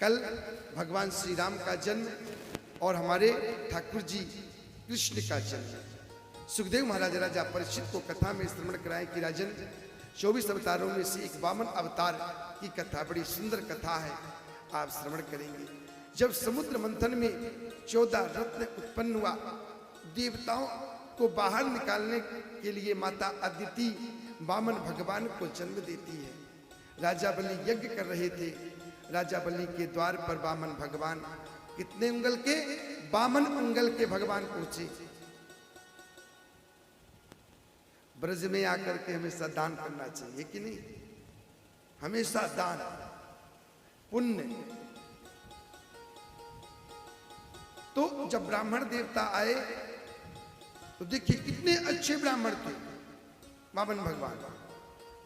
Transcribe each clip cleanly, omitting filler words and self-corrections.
कल भगवान श्री राम का जन्म और हमारे ठाकुर जी कृष्ण का जन्म। सुखदेव महाराज राजा परीक्षित को कथा में श्रवण कराएं कि राजन 24 अवतारों में से एक वामन अवतार की कथा बड़ी सुंदर कथा है, आप श्रवण करेंगे। जब समुद्र मंथन में 14 रत्न उत्पन्न हुआ, देवताओं को बाहर निकालने के लिए माता अदिति वामन भगवान को जन्म देती है। राजा बलि यज्ञ कर रहे थे, राजा बलि के द्वार पर वामन भगवान कितने उंगल के, वामन उंगल के भगवान पहुंचे। ब्रज में आकर के हमेशा दान करना चाहिए कि नहीं, हमेशा दान पुण्य। तो जब ब्राह्मण देवता आए तो देखिए कितने अच्छे ब्राह्मण थे वामन भगवान।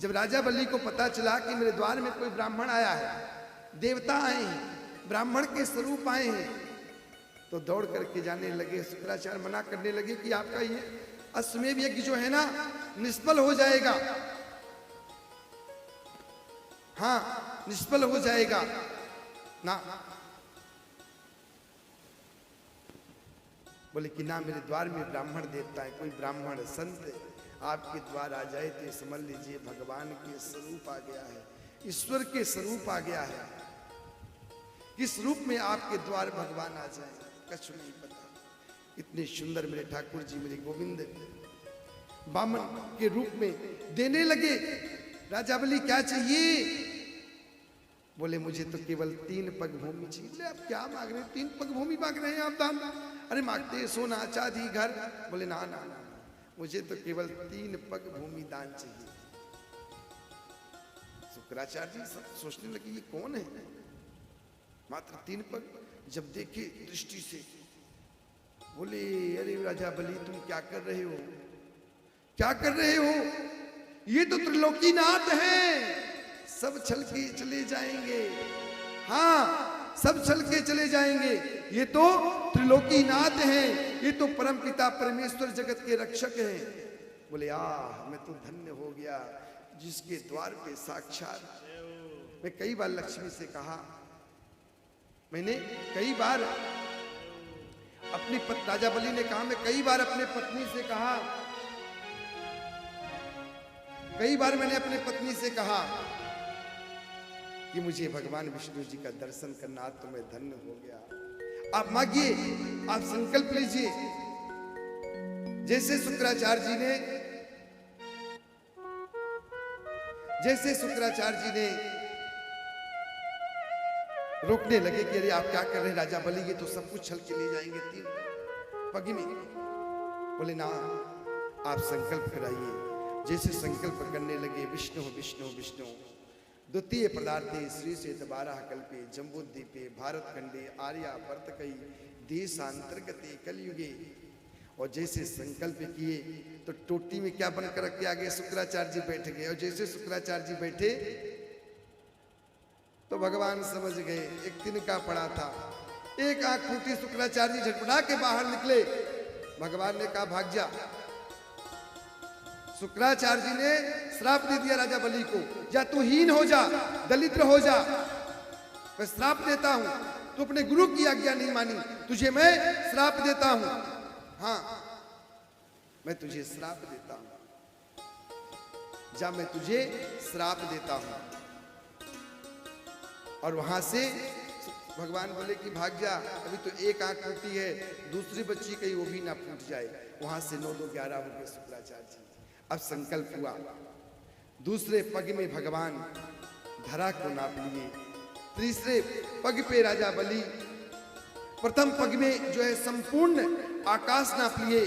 जब राजा बलि को पता चला कि मेरे द्वार में कोई ब्राह्मण आया है, देवता आए हैं, ब्राह्मण के स्वरूप आए हैं, तो दौड़ करके जाने लगे। शुक्राचार्य मना करने लगे कि आपका ये अश्वमेध यज्ञ जो है ना निष्फल हो जाएगा, हाँ निष्फल हो जाएगा ना। बोले कि ना, मेरे द्वार में ब्राह्मण देवता है, कोई ब्राह्मण संत आपके द्वार आ जाए तो समझ लीजिए भगवान के स्वरूप आ गया है, ईश्वर के स्वरूप आ गया है। किस रूप में आपके द्वार भगवान आ जाए कुछ नहीं पता। इतने सुंदर मेरे ठाकुर जी, मेरे गोविंद वामन के रूप में देने लगे। राजा बलि क्या चाहिए? बोले मुझे तो केवल 3 पग भूमि चाहिए। बोले आप क्या मांग रहे हैं, 3 पग भूमि मांग रहे हैं आप दान? अरे मांगते सोना चांदी घर। बोले ना ना ना, मुझे तो केवल 3 पग भूमि दान चाहिए। शुक्राचार्य जी सब सोचने लगे ये कौन है, मात्र 3 पग। जब देखे दृष्टि से बोले अरे राजा बलि तुम क्या कर रहे हो, क्या कर रहे हो? ये तो त्रिलोकीनाथ हैं, सब छल के चले जाएंगे। हाँ सब छल के चले जाएंगे, ये तो त्रिलोकीनाथ हैं, ये तो परमपिता परमेश्वर जगत के रक्षक हैं। बोले मैं तो धन्य हो गया जिसके द्वार पे साक्षात। मैं कई बार लक्ष्मी से कहा, मैंने कई बार अपनी राजा बलि ने कहा, मैं कई बार अपने पत्नी से कहा, कई बार मैंने अपने पत्नी से कहा कि मुझे भगवान विष्णु जी का दर्शन करना, तो मैं धन्य हो गया। आप मांगिए, आप संकल्प लीजिए। जैसे शुक्राचार्य जी ने रोकने लगे कि अरे आप क्या कर रहे हैं राजा बलि, ये तो सब कुछ छल के ले जाएंगे 3 पग में। बोले ना, आप संकल्प कराइए। जैसे संकल्प करने लगे, विष्णु विष्णु विष्णु द्वितीय पदार्थे श्री से 12 कल्पे जम्बूद्वीपे भारत खंडे आर्या वर्तकई देशांतर्गते कलयुगे। और जैसे संकल्प किए तो टोटी में क्या बनकर रख के आगे शुक्राचार्य जी बैठ गए। और जैसे शुक्राचार्य जी बैठे तो भगवान समझ गए एक तिनका पड़ा था, एक आंख फूटी। शुक्राचार्य जी झटपटा के बाहर निकले। भगवान ने कहा भाग जा। शुक्राचार्य जी ने श्राप दे दिया राजा बलि को, या तू हीन हो जा, दलिद्र हो जा, मैं श्राप देता हूं। तू अपने गुरु की आज्ञा नहीं मानी, तुझे मैं श्राप देता हूं। हाँ मैं तुझे श्राप देता हूं, जा मैं तुझे श्राप देता हूं। और वहां से भगवान बोले कि भाग जा, अभी तो एक आंख फूटी है, दूसरी बच्ची कहीं वो भी ना फूट जाए। वहां से 9 2 11 हो गए शुक्राचार्य जी। अब संकल्प हुआ, दूसरे पग में भगवान धरा को नाप लिए, तीसरे पग पे राजा बलि, प्रथम पग में जो है संपूर्ण आकाश नाप लिए,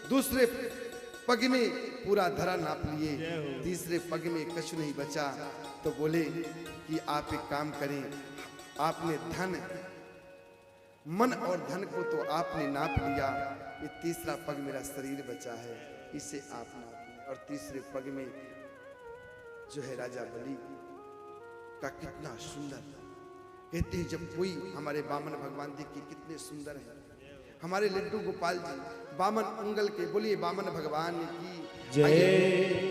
दूसरे पग में पूरा धरा नाप लिए, तीसरे पग में कुछ नहीं बचा। तो बोले कि आप एक काम करें, आपने धन मन और धन को तो आपने नाप लिया, ये तीसरा पग मेरा शरीर बचा है, इसे आप नाप लें। और तीसरे पग में जो है राजा बलि का कितना सुंदर, कहते हैं जब कोई हमारे वामन भगवान देखिए कितने सुंदर हैं, हमारे लड्डू गोपाल जी वामन उंगल के। बोलिए वामन भगवान की जय।